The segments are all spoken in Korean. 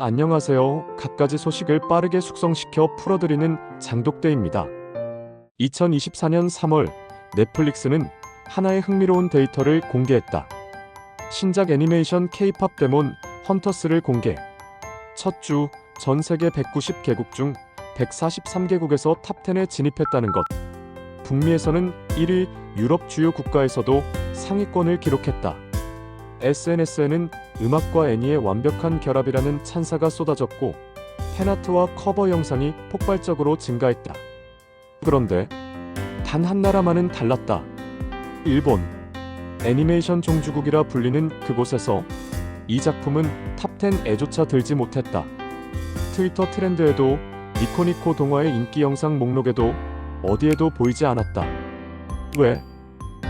안녕하세요. 갖가지 소식을 빠르게 숙성시켜 풀어드리는 장독대입니다. 2024년 3월 넷플릭스는 하나의 흥미로운 데이터를 공개했다. 신작 애니메이션 K-팝 데몬 헌터스를 공개. 첫 주 전 세계 190개국 중 143개국에서 탑10에 진입했다는 것. 북미에서는 1위, 유럽 주요 국가에서도 상위권을 기록했다. SNS에는 음악과 애니의 완벽한 결합이라는 찬사가 쏟아졌고 팬아트와 커버 영상이 폭발적으로 증가했다. 그런데 단 한 나라만은 달랐다. 일본. 애니메이션 종주국이라 불리는 그곳에서 이 작품은 탑10에조차 들지 못했다. 트위터 트렌드에도 니코니코 동화의 인기 영상 목록에도 어디에도 보이지 않았다. 왜?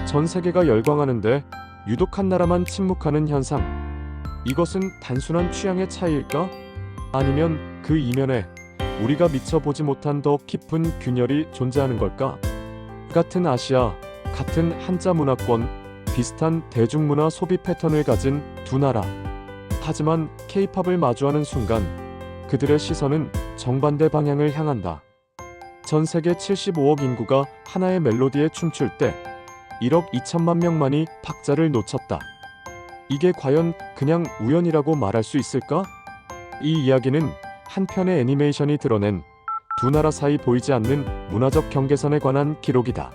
전 세계가 열광하는데 유독 한 나라만 침묵하는 현상. 이것은 단순한 취향의 차이일까? 아니면 그 이면에 우리가 미처 보지 못한 더 깊은 균열이 존재하는 걸까? 같은 아시아, 같은 한자 문화권, 비슷한 대중문화 소비 패턴을 가진 두 나라. 하지만 K-팝을 마주하는 순간 그들의 시선은 정반대 방향을 향한다. 전 세계 75억 인구가 하나의 멜로디에 춤출 때 1억 2천만 명만이 박자를 놓쳤다. 이게 과연 그냥 우연이라고 말할 수 있을까? 이 이야기는 한 편의 애니메이션이 드러낸 두 나라 사이 보이지 않는 문화적 경계선에 관한 기록이다.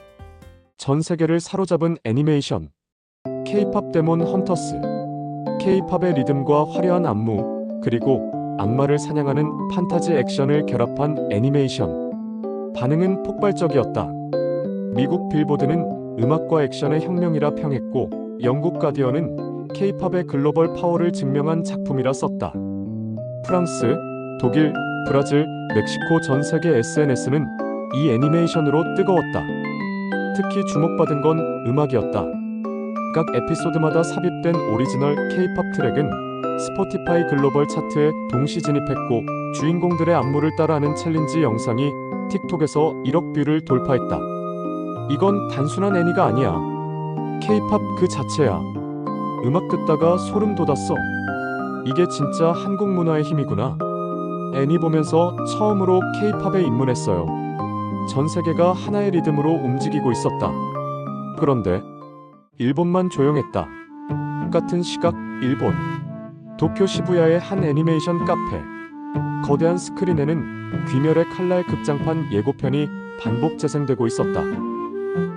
전 세계를 사로잡은 애니메이션 K-팝 데몬 헌터스. K-팝의 리듬과 화려한 안무, 그리고 악마를 사냥하는 판타지 액션을 결합한 애니메이션. 반응은 폭발적이었다. 미국 빌보드는 음악과 액션의 혁명이라 평했고 영국 가디언은 K-팝의 글로벌 파워를 증명한 작품이라 썼다. 프랑스, 독일, 브라질, 멕시코 전 세계 SNS는 이 애니메이션으로 뜨거웠다. 특히 주목받은 건 음악이었다. 각 에피소드마다 삽입된 오리지널 K-팝 트랙은 스포티파이 글로벌 차트에 동시 진입했고 주인공들의 안무를 따라하는 챌린지 영상이 틱톡에서 1억 뷰를 돌파했다. 이건 단순한 애니가 아니야. K-팝 그 자체야. 음악 듣다가 소름 돋았어. 이게 진짜 한국 문화의 힘이구나. 애니 보면서 처음으로 K-팝에 입문했어요. 전 세계가 하나의 리듬으로 움직이고 있었다. 그런데 일본만 조용했다. 같은 시각 일본. 도쿄 시부야의 한 애니메이션 카페. 거대한 스크린에는 귀멸의 칼날 극장판 예고편이 반복 재생되고 있었다.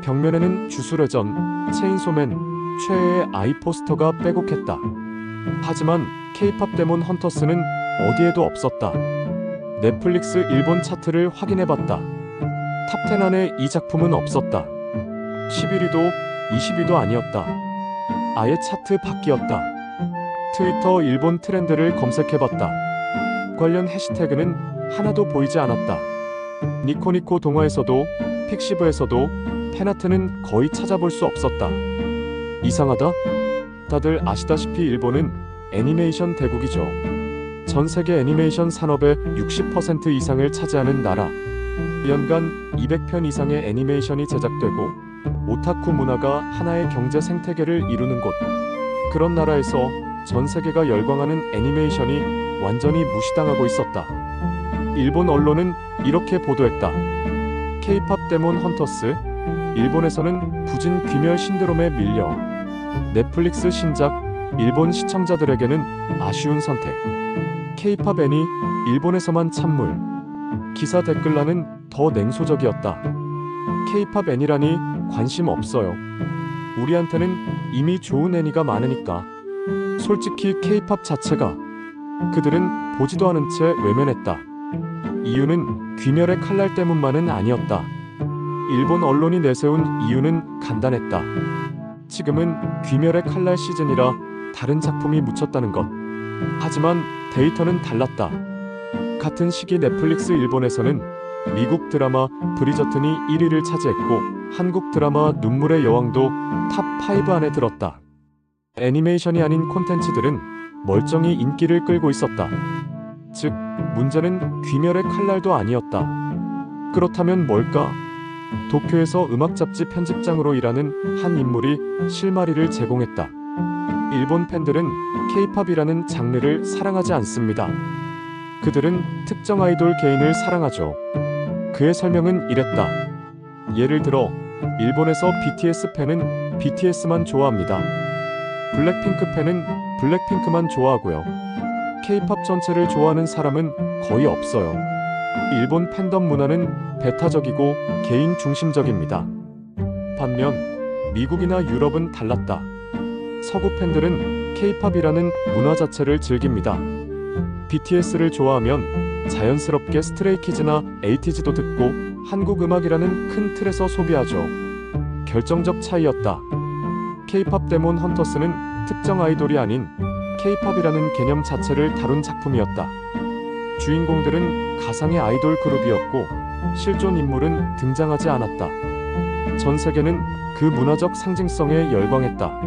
벽면에는 주술회전, 체인소맨, 최애의 아이 포스터가 빼곡했다. 하지만 K-팝 데몬 헌터스는 어디에도 없었다. 넷플릭스 일본 차트를 확인해봤다. 탑10 안에 이 작품은 없었다. 11위도 20위도 아니었다. 아예 차트 밖이었다. 트위터 일본 트렌드를 검색해봤다. 관련 해시태그는 하나도 보이지 않았다. 니코니코 동화에서도 픽시브에서도 팬아트는 거의 찾아볼 수 없었다. 이상하다? 다들 아시다시피 일본은 애니메이션 대국이죠. 전 세계 애니메이션 산업의 60% 이상을 차지하는 나라. 연간 200편 이상의 애니메이션이 제작되고 오타쿠 문화가 하나의 경제 생태계를 이루는 곳. 그런 나라에서 전 세계가 열광하는 애니메이션이 완전히 무시당하고 있었다. 일본 언론은 이렇게 보도했다. K-팝 데몬 헌터스. 일본에서는 부진 귀멸 신드롬에 밀려 넷플릭스 신작, 일본 시청자들에게는 아쉬운 선택. K-팝 애니, 일본에서만 찬물. 기사 댓글란은 더 냉소적이었다. K-팝 애니라니 관심 없어요. 우리한테는 이미 좋은 애니가 많으니까. 솔직히 K-팝 자체가 그들은 보지도 않은 채 외면했다. 이유는 귀멸의 칼날 때문만은 아니었다. 일본 언론이 내세운 이유는 간단했다. 지금은 귀멸의 칼날 시즌이라 다른 작품이 묻혔다는 것. 하지만 데이터는 달랐다. 같은 시기 넷플릭스 일본에서는 미국 드라마 브리저튼이 1위를 차지했고 한국 드라마 눈물의 여왕도 탑5 안에 들었다. 애니메이션이 아닌 콘텐츠들은 멀쩡히 인기를 끌고 있었다. 즉, 문제는 귀멸의 칼날도 아니었다. 그렇다면 뭘까? 도쿄에서 음악 잡지 편집장으로 일하는 한 인물이 실마리를 제공했다. 일본 팬들은 K-팝이라는 장르를 사랑하지 않습니다. 그들은 특정 아이돌 개인을 사랑하죠. 그의 설명은 이랬다. 예를 들어 일본에서 BTS 팬은 BTS만 좋아합니다. 블랙핑크 팬은 블랙핑크만 좋아하고요. K-팝 전체를 좋아하는 사람은 거의 없어요. 일본 팬덤 문화는 배타적이고 개인 중심적입니다. 반면 미국이나 유럽은 달랐다. 서구 팬들은 K-팝이라는 문화 자체를 즐깁니다. BTS를 좋아하면 자연스럽게 스트레이키즈나 에이티즈도 듣고 한국 음악이라는 큰 틀에서 소비하죠. 결정적 차이였다. K-팝 데몬 헌터스는 특정 아이돌이 아닌 K-팝이라는 개념 자체를 다룬 작품이었다. 주인공들은 가상의 아이돌 그룹이었고 실존 인물은 등장하지 않았다. 전 세계는 그 문화적 상징성에 열광했다.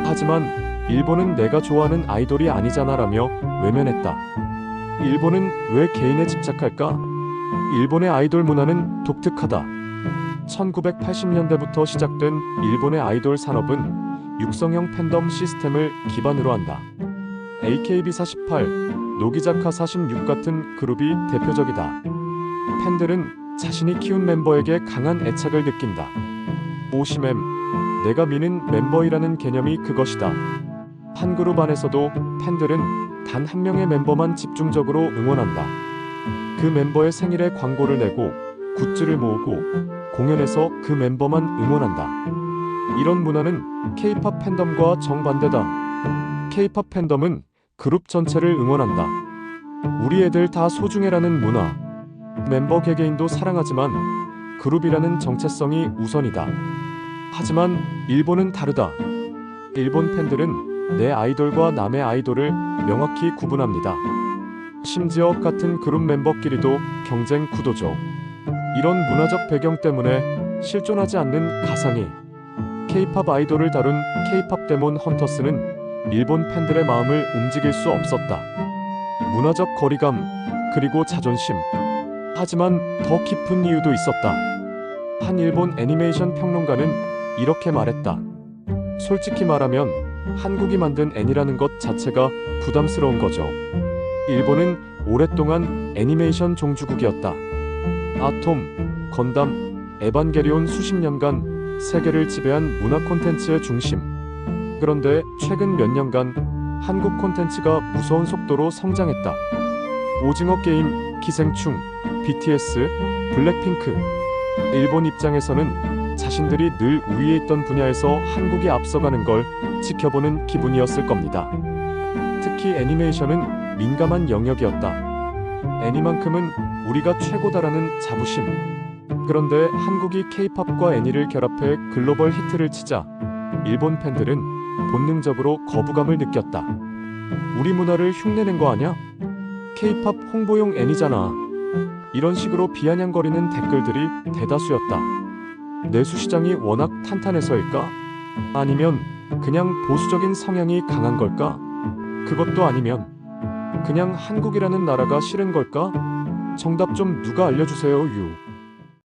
하지만 일본은 내가 좋아하는 아이돌이 아니잖아라며 외면했다. 일본은 왜 개인에 집착할까? 일본의 아이돌 문화는 독특하다. 1980년대부터 시작된 일본의 아이돌 산업은 육성형 팬덤 시스템을 기반으로 한다. AKB48, 노기자카 46 같은 그룹이 대표적이다. 팬들은 자신이 키운 멤버에게 강한 애착을 느낀다. 오시멤, 내가 미는 멤버이라는 개념이 그것이다. 한 그룹 안에서도 팬들은 단 한 명의 멤버만 집중적으로 응원한다. 그 멤버의 생일에 광고를 내고 굿즈를 모으고 공연에서 그 멤버만 응원한다. 이런 문화는 K-팝 팬덤과 정반대다. K-팝 팬덤은 그룹 전체를 응원한다. 우리 애들 다 소중해라는 문화. 멤버 개개인도 사랑하지만 그룹이라는 정체성이 우선이다. 하지만 일본은 다르다. 일본 팬들은 내 아이돌과 남의 아이돌을 명확히 구분합니다. 심지어 같은 그룹 멤버끼리도 경쟁 구도죠. 이런 문화적 배경 때문에 실존하지 않는 가상의 K-팝 아이돌을 다룬 K-팝 데몬 헌터스는 일본 팬들의 마음을 움직일 수 없었다. 문화적 거리감, 그리고 자존심. 하지만 더 깊은 이유도 있었다. 한 일본 애니메이션 평론가는 이렇게 말했다. 솔직히 말하면 한국이 만든 애니라는 것 자체가 부담스러운 거죠. 일본은 오랫동안 애니메이션 종주국이었다. 아톰, 건담, 에반게리온 수십 년간 세계를 지배한 문화 콘텐츠의 중심. 그런데 최근 몇 년간 한국 콘텐츠가 무서운 속도로 성장했다. 오징어 게임, 기생충, BTS, 블랙핑크. 일본 입장에서는 자신들이 늘 우위에 있던 분야에서 한국이 앞서가는 걸 지켜보는 기분이었을 겁니다. 특히 애니메이션은 민감한 영역이었다. 애니만큼은 우리가 최고다라는 자부심. 그런데 한국이 K-팝과 애니를 결합해 글로벌 히트를 치자 일본 팬들은 본능적으로 거부감을 느꼈다. 우리 문화를 흉내낸 거 아냐? K-팝 홍보용 애니잖아. 이런 식으로 비아냥거리는 댓글들이 대다수였다. 내수 시장이 워낙 탄탄해서일까? 아니면 그냥 보수적인 성향이 강한 걸까? 그것도 아니면 그냥 한국이라는 나라가 싫은 걸까? 정답 좀 누가 알려주세요, 유.